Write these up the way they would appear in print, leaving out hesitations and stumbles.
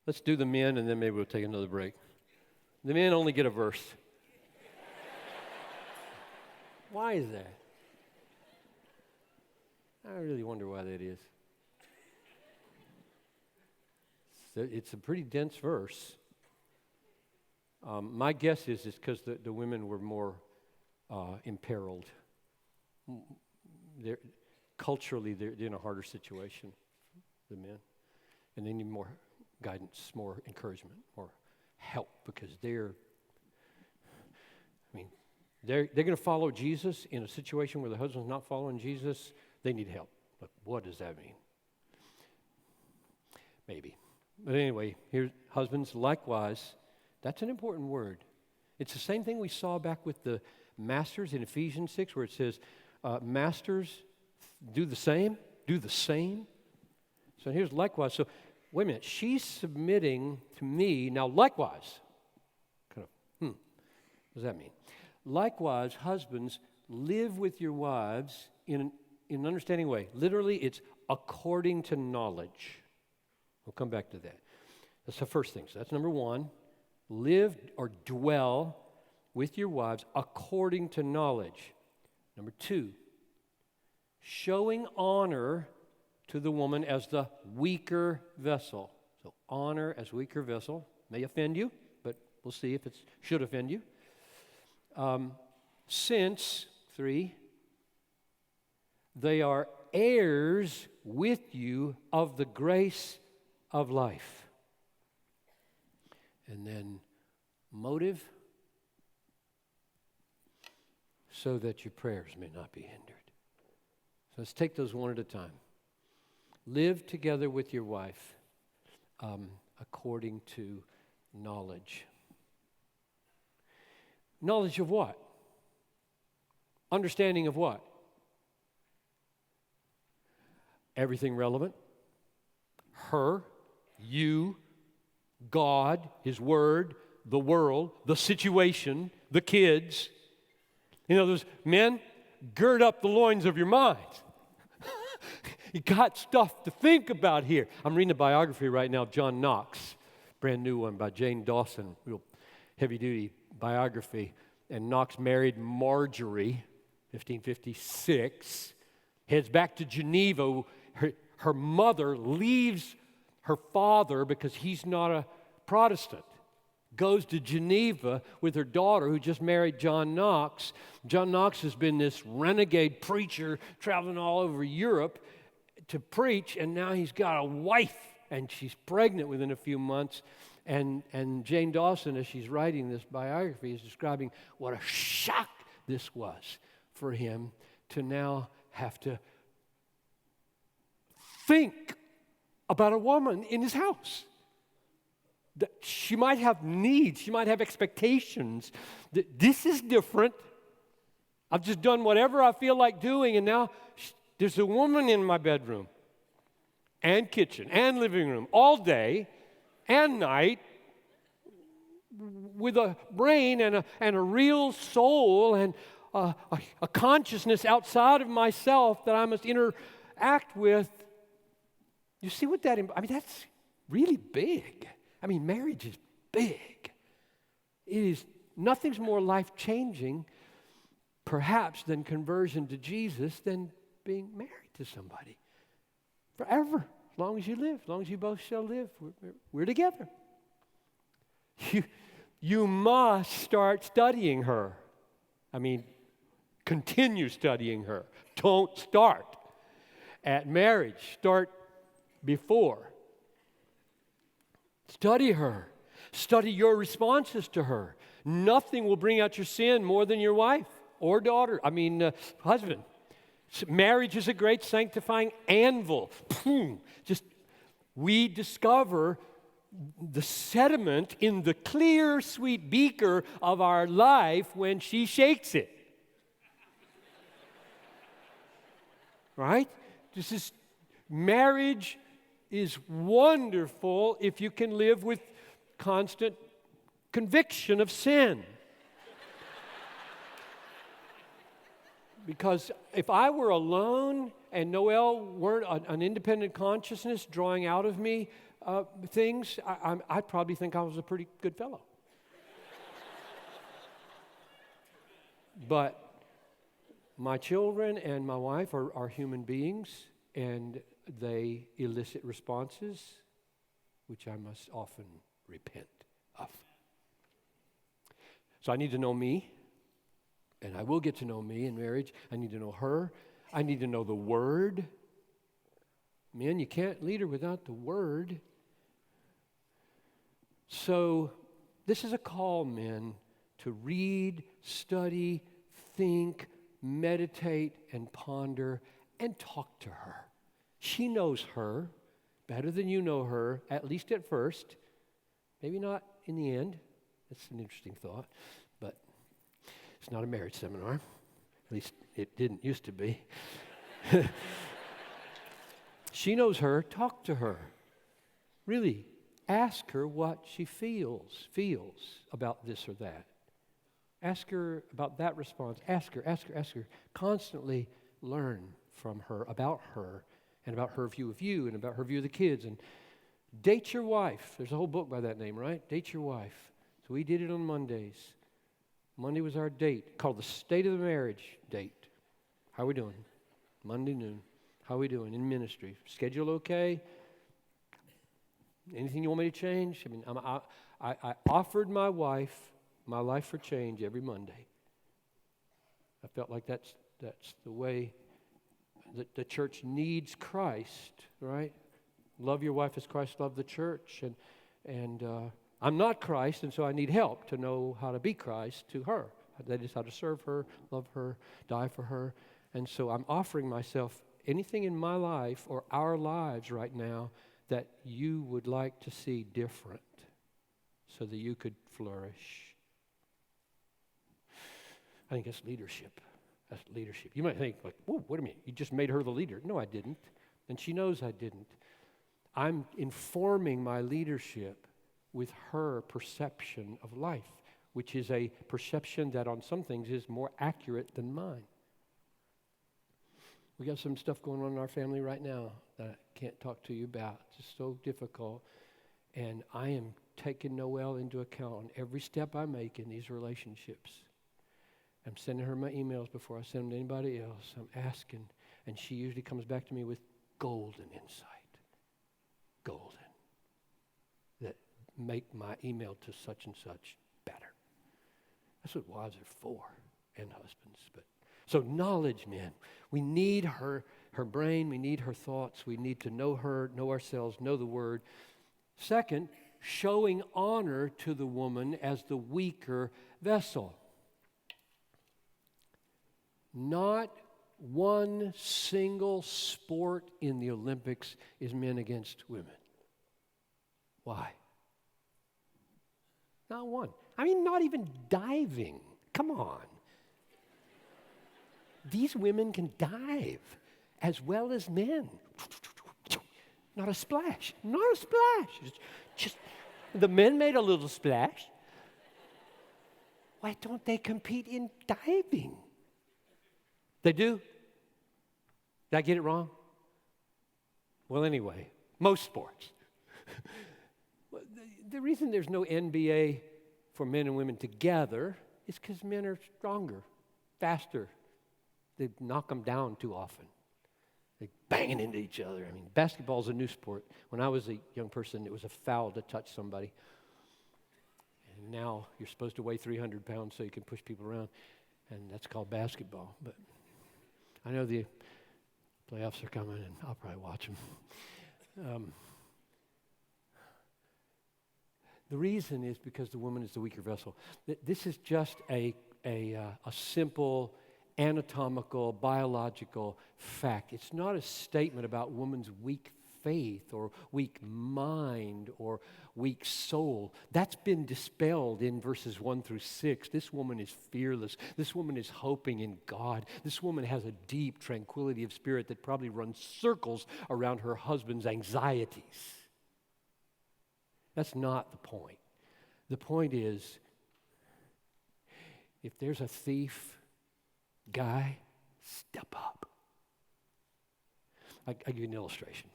Let's do the men, and then maybe we'll take another break. The men only get a verse. Why is that? I really wonder why that is. So it's a pretty dense verse. My guess is it's because the women were more imperiled. Culturally, they're in a harder situation, the men. And they need more guidance, more encouragement, more help, because they're going to follow Jesus in a situation where the husband's not following Jesus. They need help. But what does that mean? Maybe. But anyway, here's husbands, likewise. That's an important word. It's the same thing we saw back with the masters in Ephesians 6, where it says, masters, do the same. Do the same. So here's likewise. So wait a minute. She's submitting to me. Now, likewise. What does that mean? Likewise, husbands, live with your wives in an understanding way. Literally, it's according to knowledge. We'll come back to that. That's the first thing. So that's number one. Live or dwell with your wives according to knowledge. Number two, showing honor to the woman as the weaker vessel. So honor as weaker vessel. May offend you, but we'll see if it should offend you. Since, 3, they are heirs with you of the grace of life. And then motive, so that your prayers may not be hindered. So let's take those one at a time. Live together with your wife according to knowledge. Knowledge of what? Understanding of what? Everything relevant. Her, you, God, His Word, the world, the situation, the kids. You know, those men, gird up the loins of your mind. You got stuff to think about here. I'm reading a biography right now of John Knox, brand new one by Jane Dawson, real heavy-duty biography. And Knox married Marjorie, 1556, heads back to Geneva. Her mother leaves her father because he's not a Protestant. Goes to Geneva with her daughter who just married John Knox. John Knox has been this renegade preacher traveling all over Europe to preach, and now he's got a wife, and she's pregnant within a few months. And Jane Dawson, as she's writing this biography, is describing what a shock this was for him to now have to think about a woman in his house. That she might have needs, she might have expectations. This is different. I've just done whatever I feel like doing, and now there's a woman in my bedroom and kitchen and living room all day and night with a brain and a real soul and a consciousness outside of myself that I must interact with. You see what that, that's really big. Marriage is big. It is, nothing's more life-changing, perhaps, than conversion to Jesus, than being married to somebody. Forever, as long as you live, as long as you both shall live, we're together. You must start studying her. Continue studying her. Don't start at marriage. Start before. Study her. Study your responses to her. Nothing will bring out your sin more than your wife or daughter. Husband. Marriage is a great sanctifying anvil. We discover the sediment in the clear, sweet beaker of our life when she shakes it. Right? Marriage is wonderful if you can live with constant conviction of sin. Because if I were alone and Noelle weren't an independent consciousness drawing out of me things, I'd probably think I was a pretty good fellow. But my children and my wife are human beings, and they elicit responses which I must often repent of. So I need to know me, and I will get to know me in marriage. I need to know her. I need to know the Word. Men, you can't lead her without the Word. So this is a call, men, to read, study, think, meditate, and ponder, and talk to her. She knows her better than you know her, at least at first. Maybe not in the end. That's an interesting thought, but it's not a marriage seminar. At least it didn't used to be. She knows her. Talk to her. Really, ask her what she feels about this or that. Ask her about that response. Ask her. Constantly learn from her, and about her view of you, and about her view of the kids. And date your wife. There's a whole book by that name, right? Date your wife. So we did it on Mondays. Monday was our date, called the State of the Marriage date. How are we doing? Monday noon. How are we doing in ministry? Schedule okay? Anything you want me to change? I mean, I offered my wife my life for change every Monday. I felt like that's the way that the church needs Christ, right? Love your wife as Christ loved the church. And I'm not Christ, and so I need help to know how to be Christ to her. That is how to serve her, love her, die for her. And so I'm offering myself anything in my life or our lives right now that you would like to see different so that you could flourish. I think that's leadership. That's leadership. You might think, like, whoa, wait a minute, you just made her the leader. No, I didn't. And she knows I didn't. I'm informing my leadership with her perception of life, which is a perception that on some things is more accurate than mine. We got some stuff going on in our family right now that I can't talk to you about. It's just so difficult. And I am taking Noelle into account on every step I make in these relationships. I'm sending her my emails before I send them to anybody else. I'm asking, and she usually comes back to me with golden insight. Golden. That make my email to such and such better. That's what wives are for, and husbands. But so knowledge, men. We need her brain. We need her thoughts. We need to know her, know ourselves, know the Word. Second, showing honor to the woman as the weaker vessel. Not one single sport in the Olympics is men against women. Why? Not one. I mean, not even diving. Come on. These women can dive as well as men. Not a splash. Not a splash. Just the men made a little splash. Why don't they compete in diving? They do? Did I get it wrong? Well, anyway, most sports. The reason there's no NBA for men and women together is because men are stronger, faster. They knock them down too often. They banging into each other. I mean, basketball's a new sport. When I was a young person, it was a foul to touch somebody. And now you're supposed to weigh 300 pounds so you can push people around, and that's called basketball. But I know the playoffs are coming, and I'll probably watch them. The reason is because the woman is the weaker vessel. This is just a simple anatomical, biological fact. It's not a statement about woman's weak faith or weak mind or weak soul. That's been dispelled in verses 1 through 6. This woman is fearless. This woman is hoping in God. This woman has a deep tranquility of spirit that probably runs circles around her husband's anxieties. That's not the point. The point is, if there's a thief, guy, step up. I'll give you an illustration.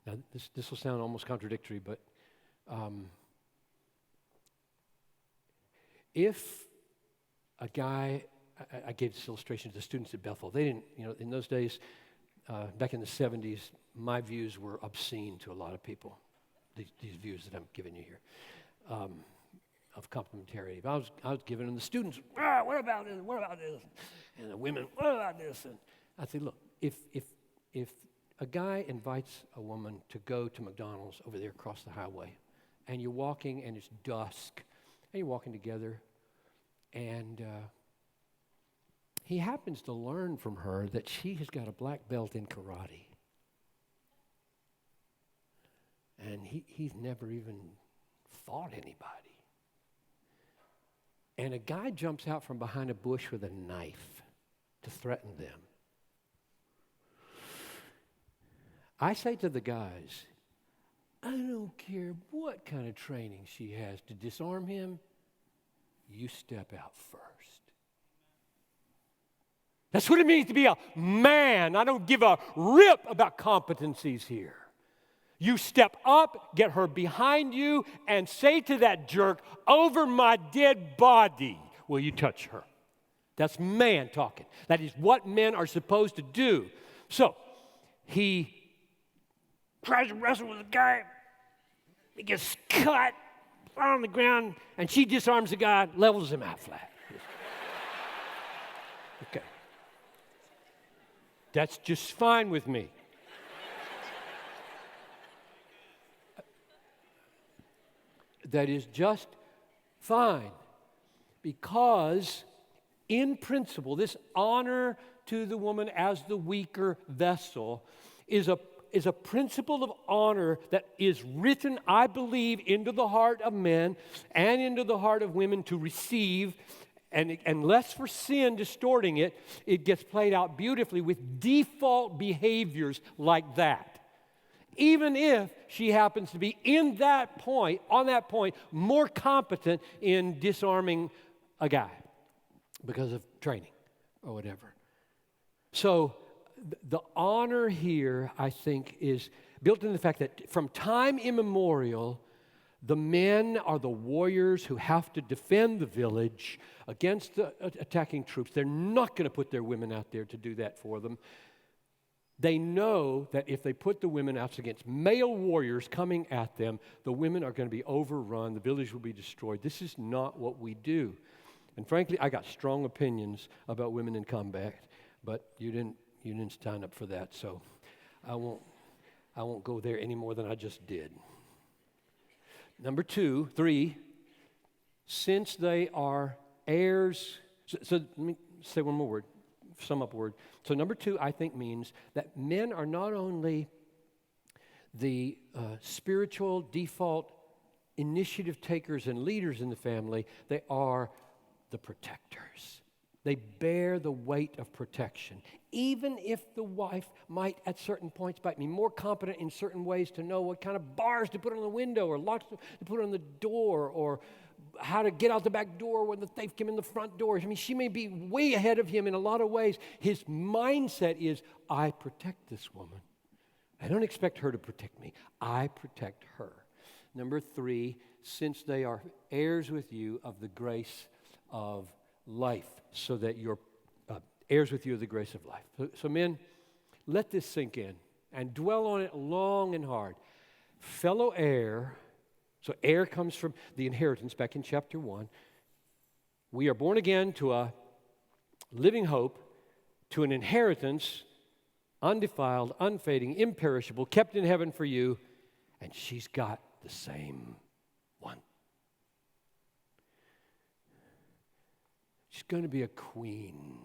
Now, this will sound almost contradictory, but if a guy, I gave this illustration to the students at Bethel. They didn't, in those days, back in the 70s, my views were obscene to a lot of people, these views that I'm giving you here, of complementarity. But I was giving them the students, what about this, what about this? And the women, what about this? And I say, look, if a guy invites a woman to go to McDonald's over there across the highway, and you're walking and it's dusk, and you're walking together, and he happens to learn from her that she has got a black belt in karate. And he's never even fought anybody. And a guy jumps out from behind a bush with a knife to threaten them. I say to the guys, I don't care what kind of training she has to disarm him, you step out first. That's what it means to be a man. I don't give a rip about competencies here. You step up, get her behind you, and say to that jerk, over my dead body, will you touch her? That's man talking. That is what men are supposed to do. So, he tries to wrestle with a guy. He gets cut on the ground, and she disarms the guy, levels him out flat. Okay. That's just fine with me. That is just fine. Because, in principle, this honor to the woman as the weaker vessel is a principle of honor that is written, I believe, into the heart of men and into the heart of women to receive. And unless for sin distorting it, it gets played out beautifully with default behaviors like that. Even if she happens to be on that point, more competent in disarming a guy because of training or whatever. So the honor here, I think, is built in the fact that from time immemorial, the men are the warriors who have to defend the village against the attacking troops. They're not going to put their women out there to do that for them. They know that if they put the women out against male warriors coming at them, the women are going to be overrun, the village will be destroyed. This is not what we do. And frankly, I got strong opinions about women in combat, but you didn't sign up for that, so I won't go there any more than I just did. Number 3, since they are heirs, so let me say one more word, sum up word. So number 2, I think, means that men are not only the spiritual default initiative takers and leaders in the family, they are the protectors. They bear the weight of protection. Even if the wife might, at certain points, be more competent in certain ways to know what kind of bars to put on the window or locks to put on the door or how to get out the back door when the thief came in the front door. I mean, she may be way ahead of him in a lot of ways. His mindset is, I protect this woman. I don't expect her to protect me. I protect her. Number 3, since they are heirs with you of the grace of life, so that you're heirs with you of the grace of life. So men, let this sink in and dwell on it long and hard. Fellow heir, so heir comes from the inheritance back in chapter 1. We are born again to a living hope, to an inheritance, undefiled, unfading, imperishable, kept in heaven for you, and she's got the same one. She's going to be a queen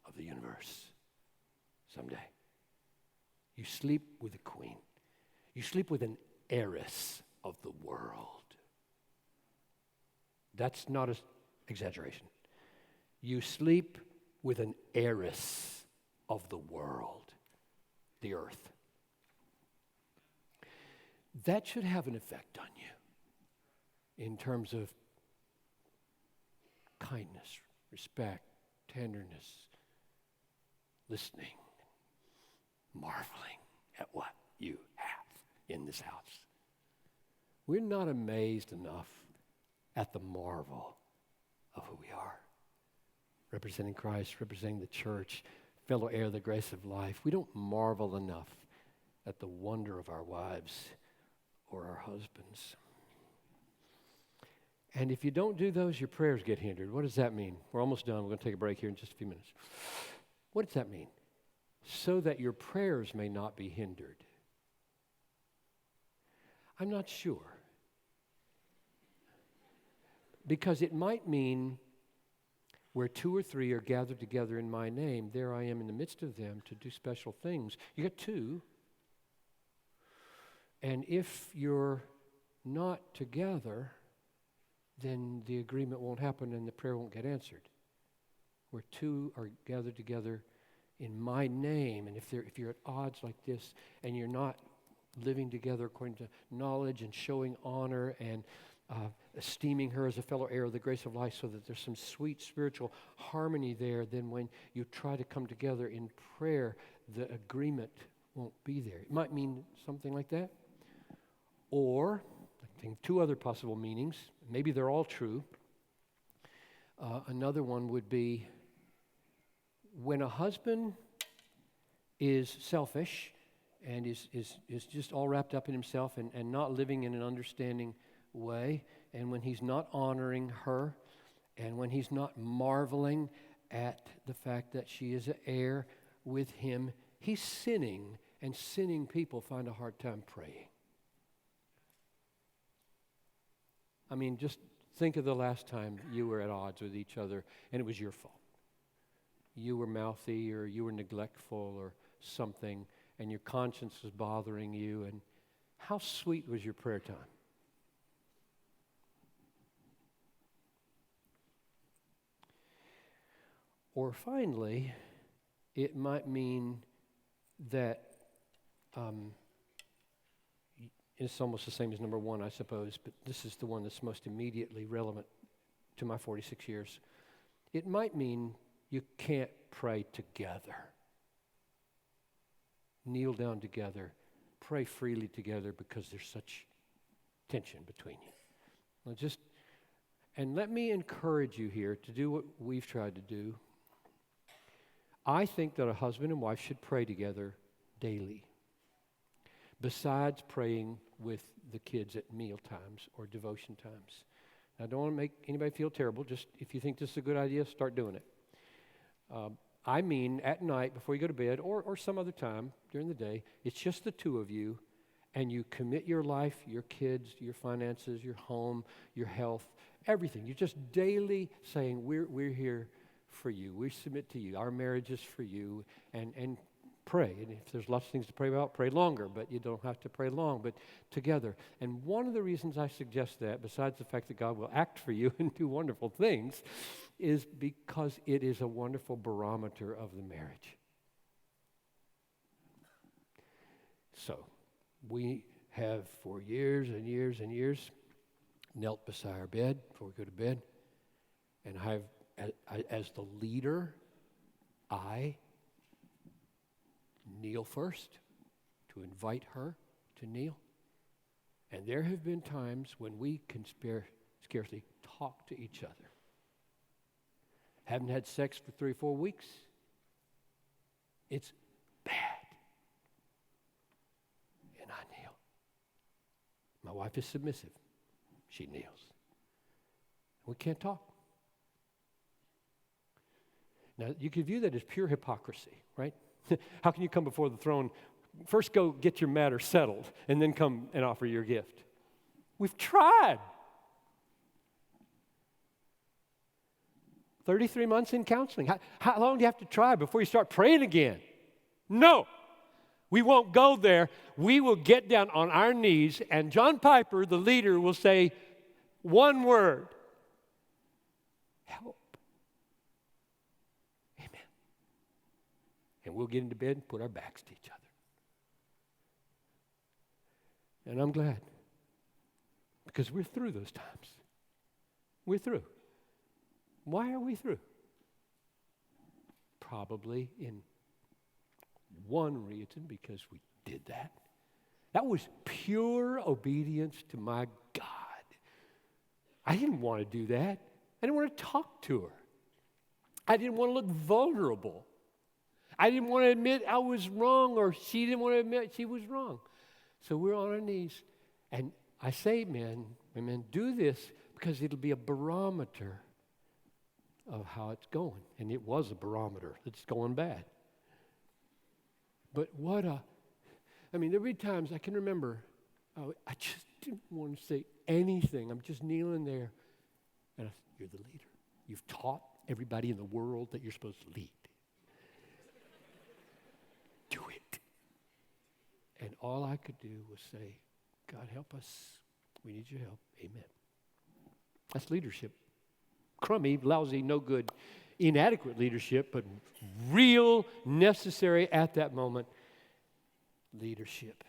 of the universe someday. You sleep with a queen. You sleep with an heiress of the world. That's not an exaggeration. You sleep with an heiress of the world, the earth. That should have an effect on you in terms of kindness, respect, tenderness, listening, marveling at what you in this house. We're not amazed enough at the marvel of who we are. Representing Christ, representing the church, fellow heir of the grace of life. We don't marvel enough at the wonder of our wives or our husbands. And if you don't do those, your prayers get hindered. What does that mean? We're almost done. We're going to take a break here in just a few minutes. What does that mean? So that your prayers may not be hindered. I'm not sure. Because it might mean where 2 or 3 are gathered together in my name, there I am in the midst of them to do special things. You got 2. And if you're not together, then the agreement won't happen and the prayer won't get answered. Where 2 are gathered together in my name, and if you're at odds like this and you're not living together according to knowledge and showing honor and esteeming her as a fellow heir of the grace of life so that there's some sweet spiritual harmony there, then when you try to come together in prayer, the agreement won't be there. It might mean something like that. Or, I think 2 other possible meanings, maybe they're all true. Another one would be when a husband is selfish and is just all wrapped up in himself and not living in an understanding way, and when he's not honoring her, and when he's not marveling at the fact that she is an heir with him, he's sinning, and sinning people find a hard time praying. I mean, just think of the last time you were at odds with each other and it was your fault. You were mouthy or you were neglectful or something, and your conscience was bothering you, and how sweet was your prayer time? Or finally, it might mean that it's almost the same as number 1, I suppose, but this is the one that's most immediately relevant to my 46 years. It might mean you can't pray together. Kneel down together. Pray freely together because there's such tension between you. And let me encourage you here to do what we've tried to do. I think that a husband and wife should pray together daily, besides praying with the kids at meal times or devotion times. Now, I don't want to make anybody feel terrible. Just if you think this is a good idea, start doing it. I mean, at night before you go to bed or some other time during the day, it's just the 2 of you, and you commit your life, your kids, your finances, your home, your health, everything. You're just daily saying, we're here for you. We submit to you. Our marriage is for you, and pray. And if there's lots of things to pray about, pray longer, but you don't have to pray long, but together. And one of the reasons I suggest that, besides the fact that God will act for you and do wonderful things, is because it is a wonderful barometer of the marriage. So, we have for years and years and years knelt beside our bed before we go to bed, and as the leader, I kneel first to invite her to kneel. And there have been times when we can scarcely talk to each other. Haven't had sex for 3 or 4 weeks. It's bad. And I kneel. My wife is submissive. She kneels. We can't talk. Now, you could view that as pure hypocrisy, right? How can you come before the throne? First go get your matter settled and then come and offer your gift. We've tried. 33 months in counseling. How long do you have to try before you start praying again? No. We won't go there. We will get down on our knees, and John Piper, the leader, will say one word. Help. Amen. And we'll get into bed and put our backs to each other. And I'm glad, because we're through those times. We're through. Why are we through? Probably in one reason because we did that. That was pure obedience to my God. I didn't want to do that. I didn't want to talk to her. I didn't want to look vulnerable. I didn't want to admit I was wrong, or she didn't want to admit she was wrong. So we're on our knees. And I say, men, women, do this because it'll be a barometer of how it's going. And it was a barometer. It's going bad. But there'll be times I can remember, I just didn't want to say anything. I'm just kneeling there. And I said, you're the leader. You've taught everybody in the world that you're supposed to lead. Do it. And all I could do was say, God, help us. We need your help. Amen. That's leadership. Crummy, lousy, no good, inadequate leadership, but real necessary at that moment leadership.